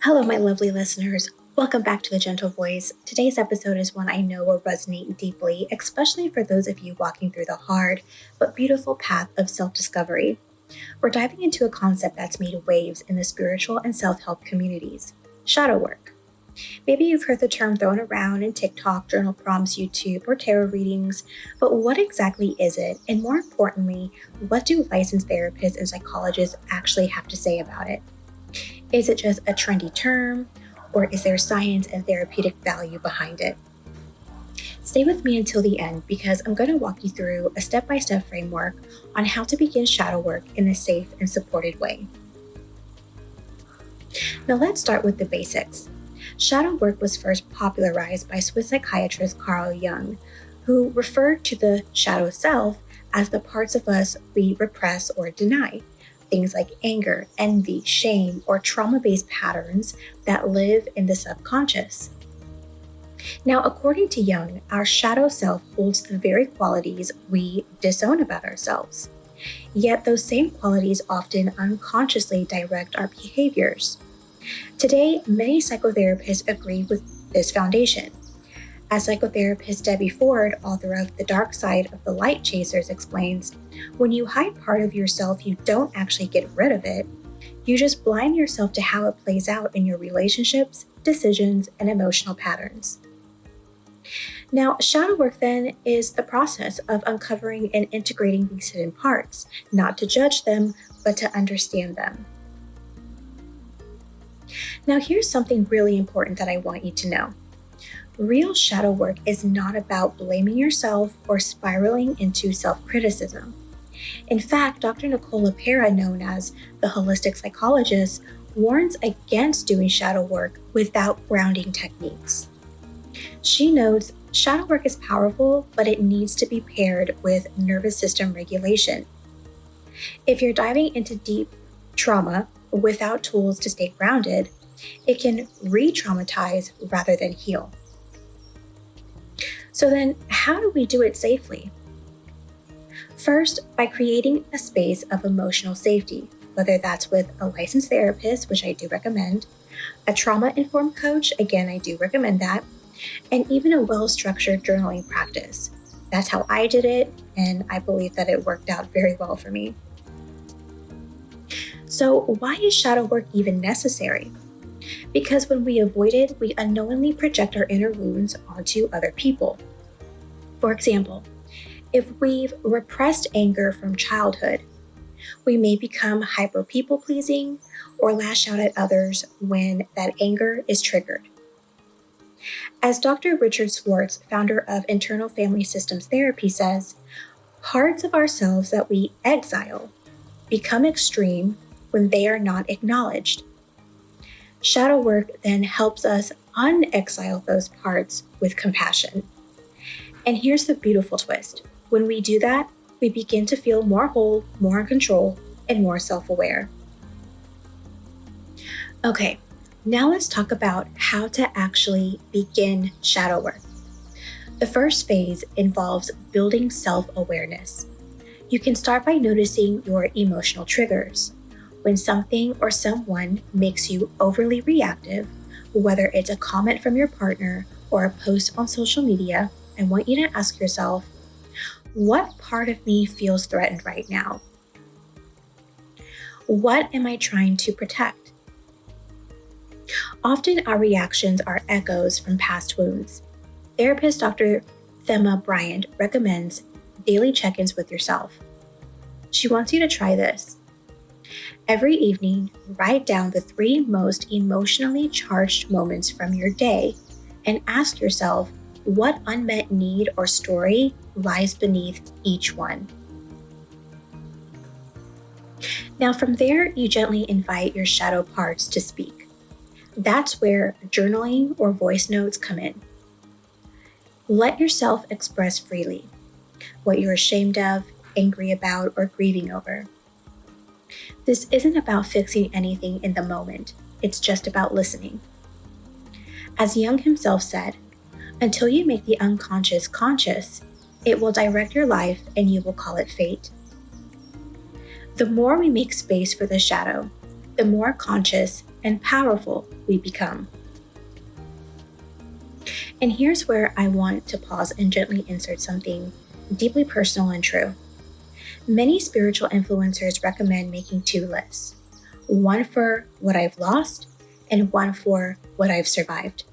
Hello, my lovely listeners. Welcome back to The Gentle Voice. Today's episode is one I know will resonate deeply, especially for those of you walking through the hard but beautiful path of self-discovery. We're diving into a concept that's made waves in the spiritual and self-help communities: shadow work. Maybe you've heard the term thrown around in TikTok, journal prompts, YouTube, or tarot readings, but what exactly is it? And more importantly, what do licensed therapists and psychologists actually have to say about it? Is it just a trendy term, or is there science and therapeutic value behind it? Stay with me until the end because I'm going to walk you through a step-by-step framework on how to begin shadow work in a safe and supported way. Now let's start with the basics. Shadow work was first popularized by Swiss psychiatrist Carl Jung, who referred to the shadow self as the parts of us we repress or deny. Things like anger, envy, shame, or trauma-based patterns that live in the subconscious. Now, according to Jung, our shadow self holds the very qualities we disown about ourselves. Yet those same qualities often unconsciously direct our behaviors. Today, many psychotherapists agree with this foundation. As psychotherapist Debbie Ford, author of The Dark Side of the Light Chasers, explains, when you hide part of yourself, you don't actually get rid of it. You just blind yourself to how it plays out in your relationships, decisions, and emotional patterns. Now, shadow work then is the process of uncovering and integrating these hidden parts, not to judge them, but to understand them. Now, here's something really important that I want you to know. Real shadow work is not about blaming yourself or spiraling into self-criticism. In fact, Dr. Nicole LePera, known as the holistic psychologist, warns against doing shadow work without grounding techniques. She notes shadow work is powerful, but it needs to be paired with nervous system regulation. If you're diving into deep trauma without tools to stay grounded, it can re-traumatize rather than heal. So then, how do we do it safely? First, by creating a space of emotional safety, whether that's with a licensed therapist, which I do recommend, a trauma-informed coach, again, I do recommend that, and even a well-structured journaling practice. That's how I did it, and I believe that it worked out very well for me. So why is shadow work even necessary? Because when we avoid it, we unknowingly project our inner wounds onto other people. For example, if we've repressed anger from childhood, we may become hyper people-pleasing or lash out at others when that anger is triggered. As Dr. Richard Schwartz, founder of Internal Family Systems Therapy, says, parts of ourselves that we exile become extreme when they are not acknowledged. Shadow work then helps us unexile those parts with compassion. And here's the beautiful twist. When we do that, we begin to feel more whole, more in control, and more self-aware. Okay, now let's talk about how to actually begin shadow work. The first phase involves building self-awareness. You can start by noticing your emotional triggers. When something or someone makes you overly reactive, whether it's a comment from your partner or a post on social media, I want you to ask yourself, what part of me feels threatened right now? What am I trying to protect? Often our reactions are echoes from past wounds. Therapist Dr. Thema Bryant recommends daily check-ins with yourself. She wants you to try this. Every evening, write down the 3 most emotionally charged moments from your day and ask yourself what unmet need or story lies beneath each one. Now from there, you gently invite your shadow parts to speak. That's where journaling or voice notes come in. Let yourself express freely what you're ashamed of, angry about, or grieving over. This isn't about fixing anything in the moment. It's just about listening. As Jung himself said, until you make the unconscious conscious, it will direct your life and you will call it fate. The more we make space for the shadow, the more conscious and powerful we become. And here's where I want to pause and gently insert something deeply personal and true. Many spiritual influencers recommend making 2 lists, one for what I've lost and one for what I've survived.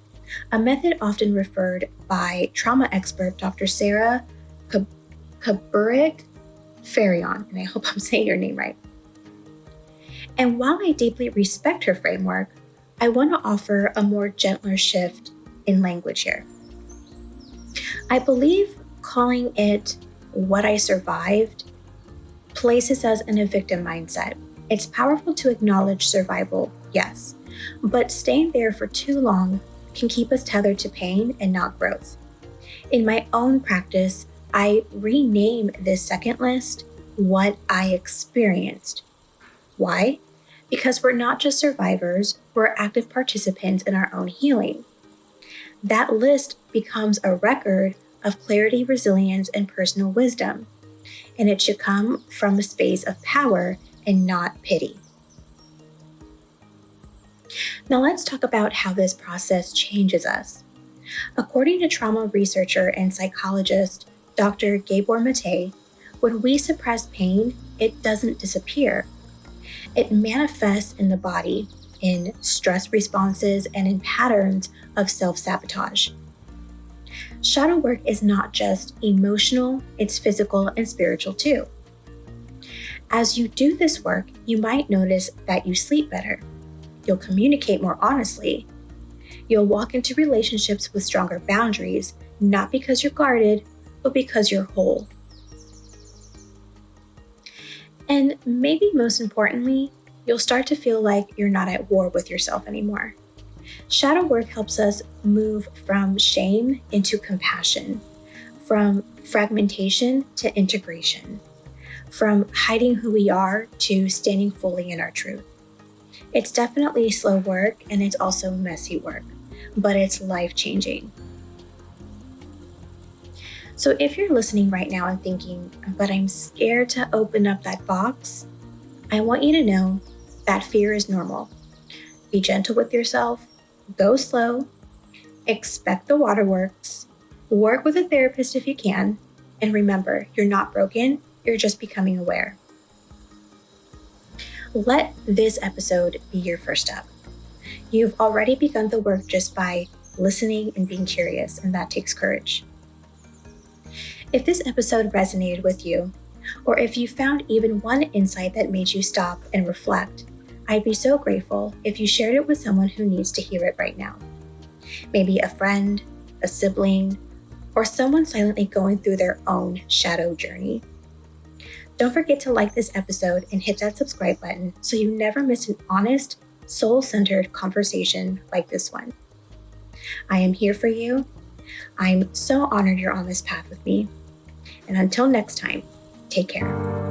A method often referred by trauma expert Dr. Sarah Farion, and I hope I'm saying your name right. And while I deeply respect her framework, I want to offer a more gentler shift in language here. I believe calling it what I survived places us in a victim mindset. It's powerful to acknowledge survival, yes, but staying there for too long can keep us tethered to pain and not growth. In my own practice, I rename this second list what I experienced. Why? Because we're not just survivors, we're active participants in our own healing. That list becomes a record of clarity, resilience, and personal wisdom, and it should come from a space of power and not pity. Now let's talk about how this process changes us. According to trauma researcher and psychologist Dr. Gabor Mate, when we suppress pain, it doesn't disappear. It manifests in the body, in stress responses, and in patterns of self-sabotage. Shadow work is not just emotional, it's physical and spiritual too. As you do this work, you might notice that you sleep better. You'll communicate more honestly. You'll walk into relationships with stronger boundaries, not because you're guarded, but because you're whole. And maybe most importantly, you'll start to feel like you're not at war with yourself anymore. Shadow work helps us move from shame into compassion, from fragmentation to integration, from hiding who we are to standing fully in our truth. It's definitely slow work and it's also messy work, but it's life-changing. So if you're listening right now and thinking, but I'm scared to open up that box, I want you to know that fear is normal. Be gentle with yourself, go slow, expect the waterworks, work with a therapist if you can, and remember, you're not broken, you're just becoming aware. Let this episode be your first step. You've already begun the work just by listening and being curious, and that takes courage. If this episode resonated with you, or if you found even one insight that made you stop and reflect, I'd be so grateful if you shared it with someone who needs to hear it right now. Maybe a friend, a sibling, or someone silently going through their own shadow journey. Don't forget to like this episode and hit that subscribe button so you never miss an honest, soul-centered conversation like this one. I am here for you. I'm so honored you're on this path with me. And until next time, take care.